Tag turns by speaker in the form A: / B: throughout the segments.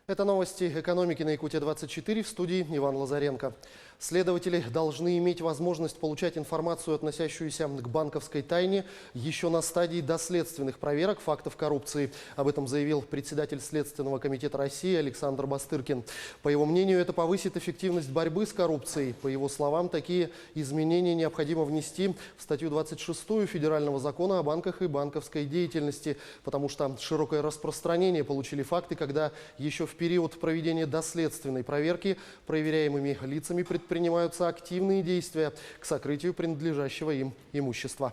A: Это новости экономики на Якутия-24, в студии Иван Лазаренко. Следователи должны иметь возможность получать информацию, относящуюся к банковской тайне, еще на стадии доследственных проверок фактов коррупции. Об этом заявил председатель Следственного комитета России Александр Бастыркин. По его мнению, это повысит эффективность борьбы с коррупцией. По его словам, такие изменения необходимо внести в статью 26 Федерального закона о банках и банковской деятельности, потому что широкое распространение получили факты, когда еще в период проведения доследственной проверки проверяемыми лицами предпринимаются активные действия к сокрытию принадлежащего им имущества.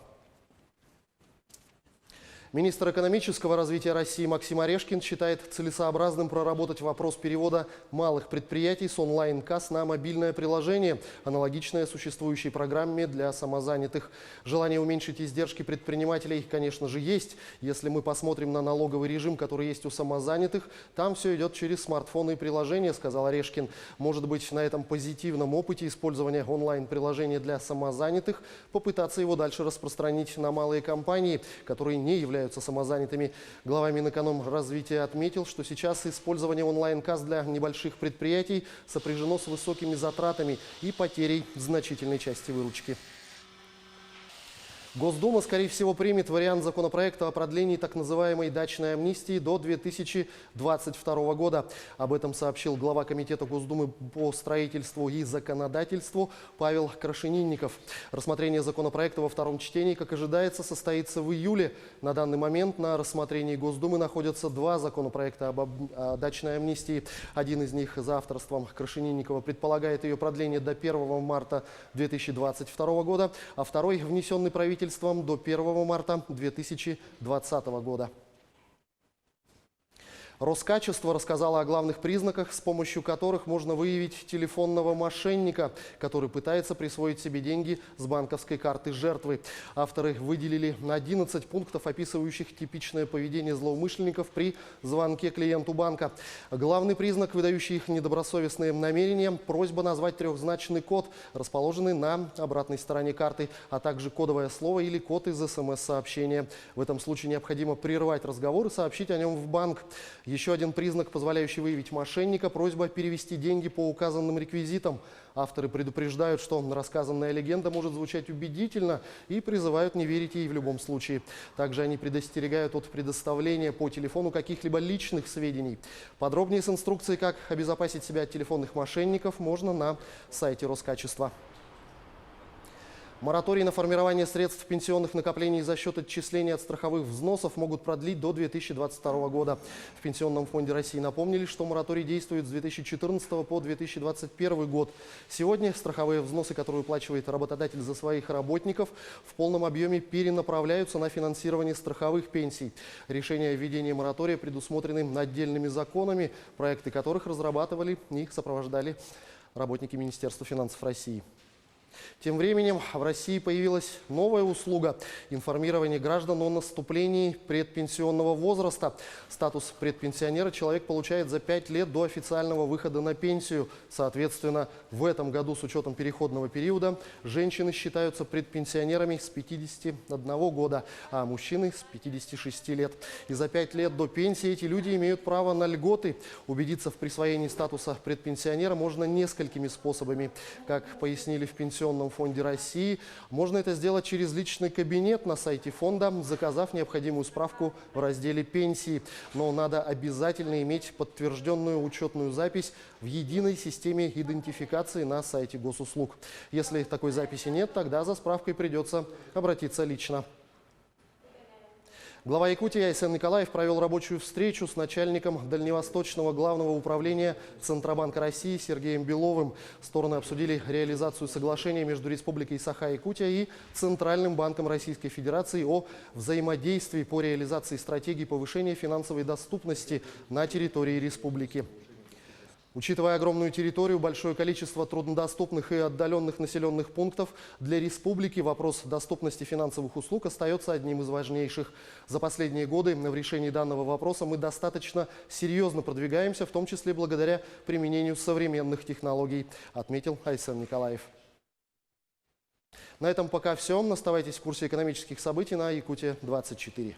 A: Министр экономического развития России Максим Орешкин считает целесообразным проработать вопрос перевода малых предприятий с онлайн-касс на мобильное приложение, аналогичное существующей программе для самозанятых. Желание уменьшить издержки предпринимателей, конечно же, есть. Если мы посмотрим на налоговый режим, который есть у самозанятых, там все идет через смартфоны и приложения, сказал Орешкин. Может быть, на этом позитивном опыте использования онлайн-приложения для самозанятых попытаться его дальше распространить на малые компании, которые не являются самозанятыми. Глава Минэкономразвития отметил, что сейчас использование онлайн-касс для небольших предприятий сопряжено с высокими затратами и потерей значительной части выручки. Госдума, скорее всего, примет вариант законопроекта о продлении так называемой дачной амнистии до 2022 года. Об этом сообщил глава Комитета Госдумы по строительству и законодательству Павел Крашенинников. Рассмотрение законопроекта во втором чтении, как ожидается, состоится в июле. На данный момент на рассмотрении Госдумы находятся два законопроекта о дачной амнистии. Один из них за авторством Крашенинникова предполагает ее продление до 1 марта 2022 года, а второй, внесенный правительством, до 1 марта 2020 года. Роскачество рассказало о главных признаках, с помощью которых можно выявить телефонного мошенника, который пытается присвоить себе деньги с банковской карты жертвы. Авторы выделили 11 пунктов, описывающих типичное поведение злоумышленников при звонке клиенту банка. Главный признак, выдающий их недобросовестные намерения – просьба назвать трехзначный код, расположенный на обратной стороне карты, а также кодовое слово или код из СМС-сообщения. В этом случае необходимо прервать разговор и сообщить о нем в банк. Еще один признак, позволяющий выявить мошенника – просьба перевести деньги по указанным реквизитам. Авторы предупреждают, что рассказанная легенда может звучать убедительно и призывают не верить ей в любом случае. Также они предостерегают от предоставления по телефону каких-либо личных сведений. Подробнее с инструкцией, как обезопасить себя от телефонных мошенников, можно на сайте Роскачества. Мораторий на формирование средств пенсионных накоплений за счет отчисления от страховых взносов могут продлить до 2022 года. В Пенсионном фонде России напомнили, что мораторий действует с 2014 по 2021 год. Сегодня страховые взносы, которые уплачивает работодатель за своих работников, в полном объеме перенаправляются на финансирование страховых пенсий. Решения о введении моратория предусмотрены отдельными законами, проекты которых разрабатывали и сопровождали работники Министерства финансов России. Тем временем в России появилась новая услуга – информирование граждан о наступлении предпенсионного возраста. Статус предпенсионера человек получает за 5 лет до официального выхода на пенсию. Соответственно, в этом году с учетом переходного периода женщины считаются предпенсионерами с 51 года, а мужчины с 56 лет. И за 5 лет до пенсии эти люди имеют право на льготы. Убедиться в присвоении статуса предпенсионера можно несколькими способами. Как пояснили в Пенсионном фонде России, можно это сделать через личный кабинет на сайте фонда, заказав необходимую справку в разделе «Пенсии». Но надо обязательно иметь подтвержденную учетную запись в единой системе идентификации на сайте госуслуг. Если такой записи нет, тогда за справкой придется обратиться лично. Глава Якутии Айсен Николаев провел рабочую встречу с начальником Дальневосточного главного управления Центробанка России Сергеем Беловым. Стороны обсудили реализацию соглашения между Республикой Саха-Якутия и Центральным банком Российской Федерации о взаимодействии по реализации стратегии повышения финансовой доступности на территории республики. Учитывая огромную территорию, большое количество труднодоступных и отдаленных населенных пунктов, для республики вопрос доступности финансовых услуг остается одним из важнейших. За последние годы в решении данного вопроса мы достаточно серьезно продвигаемся, в том числе благодаря применению современных технологий, отметил Айсен Николаев. На этом пока все. Оставайтесь в курсе экономических событий на Якутия-24.